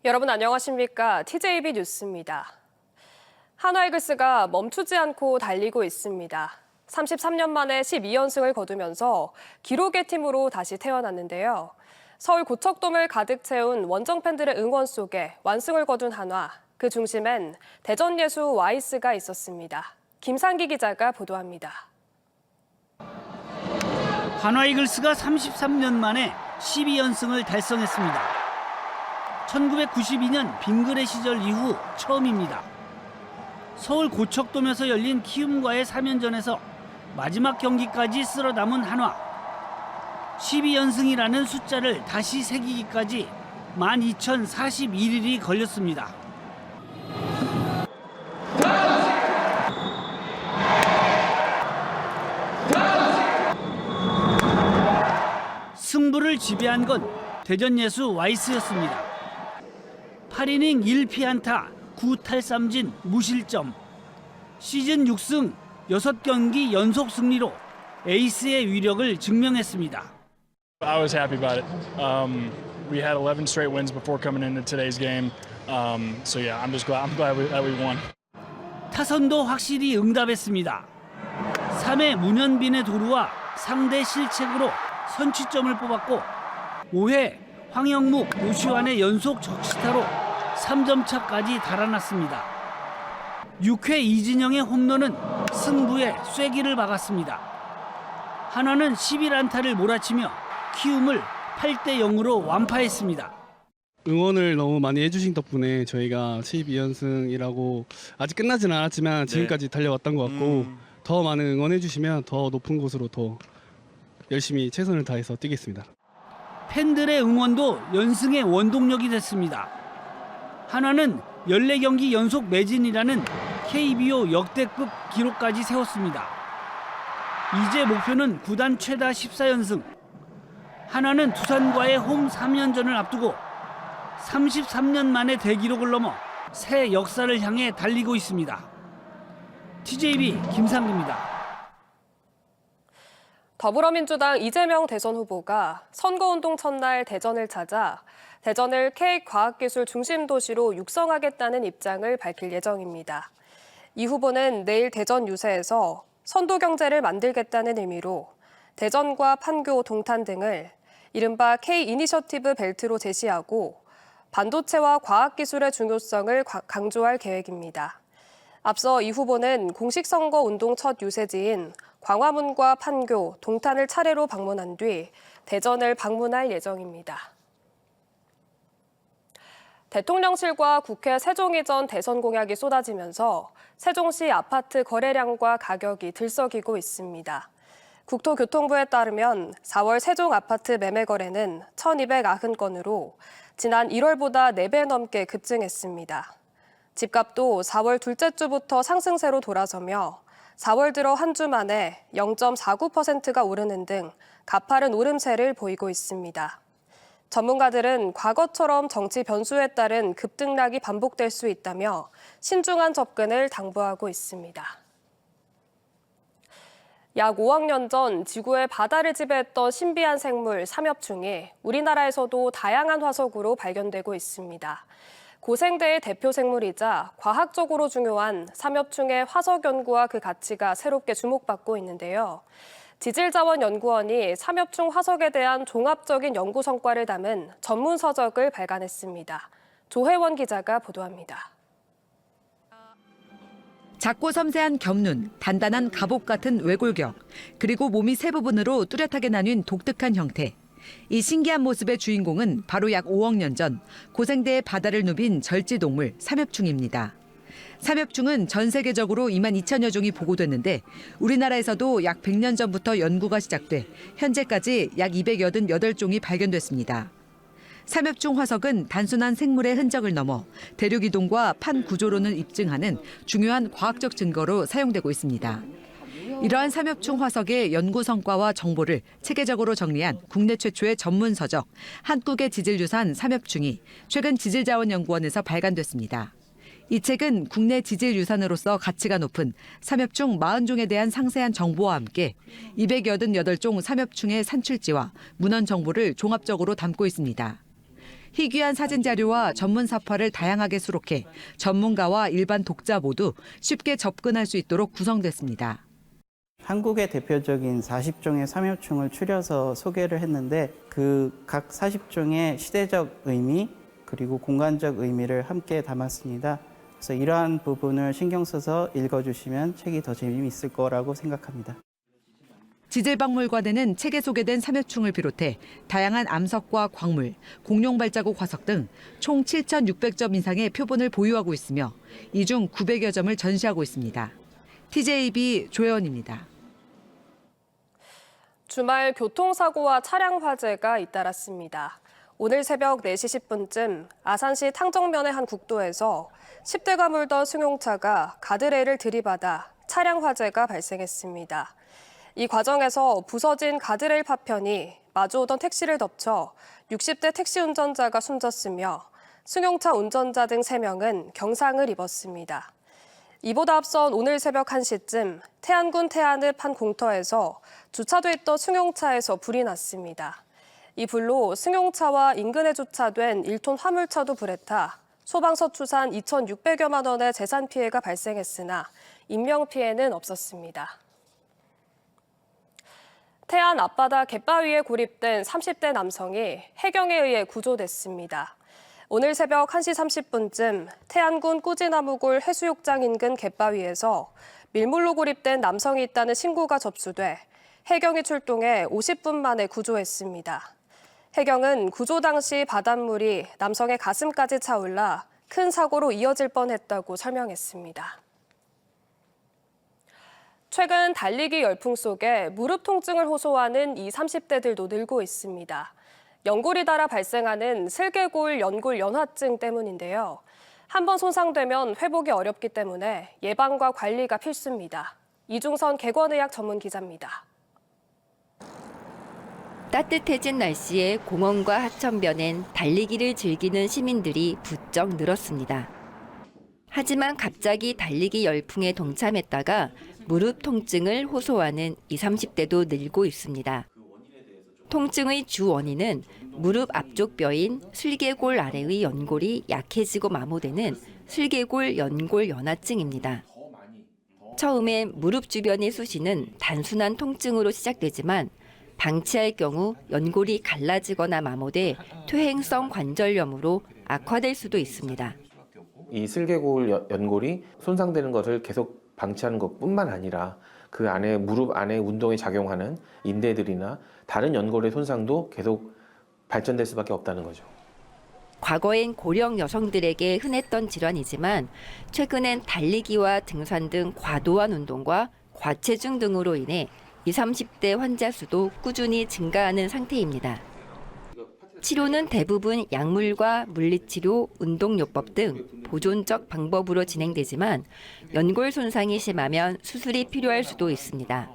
여러분 안녕하십니까? TJB 뉴스입니다. 한화이글스가 멈추지 않고 달리고 있습니다. 33년 만에 12연승을 거두면서 기록의 팀으로 다시 태어났는데요. 서울 고척돔을 가득 채운 원정 팬들의 응원 속에 완승을 거둔 한화, 그 중심엔 대전 예수 와이스가 있었습니다. 김상기 기자가 보도합니다. 한화이글스가 33년 만에 12연승을 달성했습니다. 1992년 빙그레 시절 이후 처음입니다. 서울 고척돔에서 열린 키움과의 3연전에서 마지막 경기까지 쓸어 담은 한화. 12연승이라는 숫자를 다시 새기기까지 12,041일이 걸렸습니다. 승부를 지배한 건 대전 예수 와이스였습니다. 8이닝 1피안타, 9탈삼진, 무실점. 시즌 6승 6경기 연속 승리로 에이스의 위력을 증명했습니다. I was happy about it. We had 11 straight wins before coming into today's game. So yeah, I'm glad that we won. 타선도 확실히 응답했습니다. 3회 문현빈의 도루와 상대 실책으로 선취점을 뽑았고 5회 황영묵, 노시환의 연속 적시타로 3점 차까지 달아났습니다. 6회 이진영의 홈런은 승부에 쐐기를 박았습니다. 한화는 11안타를 몰아치며 키움을 8대 0으로 완파했습니다. 응원을 너무 많이 해주신 덕분에 저희가 12연승이라고 아직 끝나진 않았지만 지금까지 달려왔던 것 같고 더 많은 응원해 주시면 더 높은 곳으로 더 열심히 최선을 다해서 뛰겠습니다. 팬들의 응원도 연승의 원동력이 됐습니다. 한화는 14경기 연속 매진이라는 KBO 역대급 기록까지 세웠습니다. 이제 목표는 구단 최다 14연승. 한화는 두산과의 홈 3연전을 앞두고 33년 만에 대기록을 넘어 새 역사를 향해 달리고 있습니다. TJB 김상기입니다. 더불어민주당 이재명 대선 후보가 선거운동 첫날 대전을 찾아 대전을 K과학기술 중심 도시로 육성하겠다는 입장을 밝힐 예정입니다. 이 후보는 내일 대전 유세에서 선도 경제를 만들겠다는 의미로 대전과 판교, 동탄 등을 이른바 K-이니셔티브 벨트로 제시하고 반도체와 과학기술의 중요성을 강조할 계획입니다. 앞서 이 후보는 공식 선거 운동 첫 유세지인 광화문과 판교, 동탄을 차례로 방문한 뒤 대전을 방문할 예정입니다. 대통령실과 국회 세종이전 대선 공약이 쏟아지면서 세종시 아파트 거래량과 가격이 들썩이고 있습니다. 국토교통부에 따르면 4월 세종 아파트 매매 거래는 1,290건으로 지난 1월보다 4배 넘게 급증했습니다. 집값도 4월 둘째 주부터 상승세로 돌아서며 4월 들어 한 주 만에 0.49%가 오르는 등 가파른 오름세를 보이고 있습니다. 전문가들은 과거처럼 정치 변수에 따른 급등락이 반복될 수 있다며 신중한 접근을 당부하고 있습니다. 약 5억 년 전 지구의 바다를 지배했던 신비한 생물 삼엽충이 우리나라에서도 다양한 화석으로 발견되고 있습니다. 고생대의 대표 생물이자 과학적으로 중요한 삼엽충의 화석 연구와 그 가치가 새롭게 주목받고 있는데요. 지질자원연구원이 삼엽충 화석에 대한 종합적인 연구 성과를 담은 전문 서적을 발간했습니다. 조혜원 기자가 보도합니다. 작고 섬세한 겹눈, 단단한 갑옷 같은 외골격, 그리고 몸이 세 부분으로 뚜렷하게 나뉜 독특한 형태. 이 신기한 모습의 주인공은 바로 약 5억 년 전 고생대의 바다를 누빈 절지동물 삼엽충입니다. 삼엽충은 전 세계적으로 22,000여 종이 보고됐는데 우리나라에서도 약 100년 전부터 연구가 시작돼 현재까지 약 288종이 발견됐습니다. 삼엽충 화석은 단순한 생물의 흔적을 넘어 대륙 이동과 판 구조론을 입증하는 중요한 과학적 증거로 사용되고 있습니다. 이러한 삼엽충 화석의 연구 성과와 정보를 체계적으로 정리한 국내 최초의 전문 서적 한국의 지질유산 삼엽충이 최근 지질자원연구원에서 발간됐습니다. 이 책은 국내 지질유산으로서 가치가 높은 삼엽충 40종에 대한 상세한 정보와 함께 288종 삼엽충의 산출지와 문헌 정보를 종합적으로 담고 있습니다. 희귀한 사진 자료와 전문 사파를 다양하게 수록해 전문가와 일반 독자 모두 쉽게 접근할 수 있도록 구성됐습니다. 한국의 대표적인 40종의 삼엽충을 추려서 소개를 했는데 그 각 40종의 시대적 의미 그리고 공간적 의미를 함께 담았습니다. 그래서 이러한 부분을 신경 써서 읽어주시면 책이 더 재미있을 거라고 생각합니다. 지질박물관에는 책에 소개된 삼엽충을 비롯해 다양한 암석과 광물, 공룡 발자국 화석 등 총 7,600점 이상의 표본을 보유하고 있으며 이 중 900여 점을 전시하고 있습니다. TJB 조혜원입니다. 주말 교통사고와 차량 화재가 잇따랐습니다. 오늘 새벽 4시 10분쯤 아산시 탕정면의 한 국도에서 10대가 몰던 승용차가 가드레일을 들이받아 차량 화재가 발생했습니다. 이 과정에서 부서진 가드레일 파편이 마주오던 택시를 덮쳐 60대 택시 운전자가 숨졌으며 승용차 운전자 등 3명은 경상을 입었습니다. 이보다 앞선 오늘 새벽 1시쯤 태안군 태안읍 한 공터에서 주차돼 있던 승용차에서 불이 났습니다. 이 불로 승용차와 인근에 주차된 1톤 화물차도 불에 타 소방서 추산 2,600여만 원의 재산 피해가 발생했으나 인명 피해는 없었습니다. 태안 앞바다 갯바위에 고립된 30대 남성이 해경에 의해 구조됐습니다. 오늘 새벽 1시 30분쯤 태안군 꾸지나무골 해수욕장 인근 갯바위에서 밀물로 고립된 남성이 있다는 신고가 접수돼 해경이 출동해 50분 만에 구조했습니다. 해경은 구조 당시 바닷물이 남성의 가슴까지 차올라 큰 사고로 이어질 뻔했다고 설명했습니다. 최근 달리기 열풍 속에 무릎 통증을 호소하는 20, 30대들도 늘고 있습니다. 연골이 닳아 발생하는 슬개골 연골 연화증 때문인데요. 한번 손상되면 회복이 어렵기 때문에 예방과 관리가 필수입니다. 이중선 객원의학 전문 기자입니다. 따뜻해진 날씨에 공원과 하천변엔 달리기를 즐기는 시민들이 부쩍 늘었습니다. 하지만 갑자기 달리기 열풍에 동참했다가 무릎 통증을 호소하는 20, 30대도 늘고 있습니다. 통증의 주 원인은 무릎 앞쪽 뼈인 슬개골 아래의 연골이 약해지고 마모되는 슬개골 연골 연화증입니다. 처음엔 무릎 주변의 수시는 단순한 통증으로 시작되지만 방치할 경우 연골이 갈라지거나 마모돼 퇴행성 관절염으로 악화될 수도 있습니다. 이 슬개골 연골이 손상되는 것을 계속 방치하는 것뿐만 아니라 그 안에 무릎 안에 운동에 작용하는 인대들이나 다른 연골의 손상도 계속 발전될 수밖에 없다는 거죠. 과거엔 고령 여성들에게 흔했던 질환이지만 최근엔 달리기와 등산 등 과도한 운동과 과체중 등으로 인해 20, 30대 환자 수도 꾸준히 증가하는 상태입니다. 치료는 대부분 약물과 물리치료, 운동요법 등 보존적 방법으로 진행되지만 연골 손상이 심하면 수술이 필요할 수도 있습니다.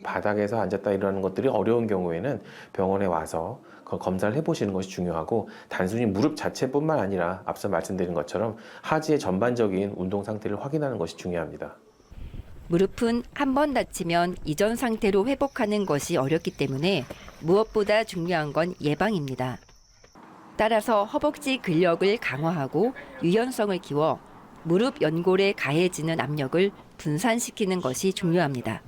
바닥에서 앉았다 일어나는 것들이 어려운 경우에는 병원에 와서 검사를 해보시는 것이 중요하고 단순히 무릎 자체뿐만 아니라 앞서 말씀드린 것처럼 하지의 전반적인 운동 상태를 확인하는 것이 중요합니다. 무릎은 한 번 다치면 이전 상태로 회복하는 것이 어렵기 때문에 무엇보다 중요한 건 예방입니다. 따라서 허벅지 근력을 강화하고 유연성을 키워 무릎 연골에 가해지는 압력을 분산시키는 것이 중요합니다.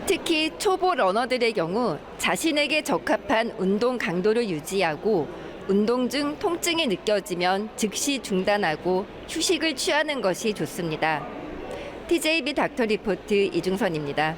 특히 초보 러너들의 경우 자신에게 적합한 운동 강도를 유지하고 운동 중 통증이 느껴지면 즉시 중단하고 휴식을 취하는 것이 좋습니다. TJB 닥터 리포트 이중선입니다.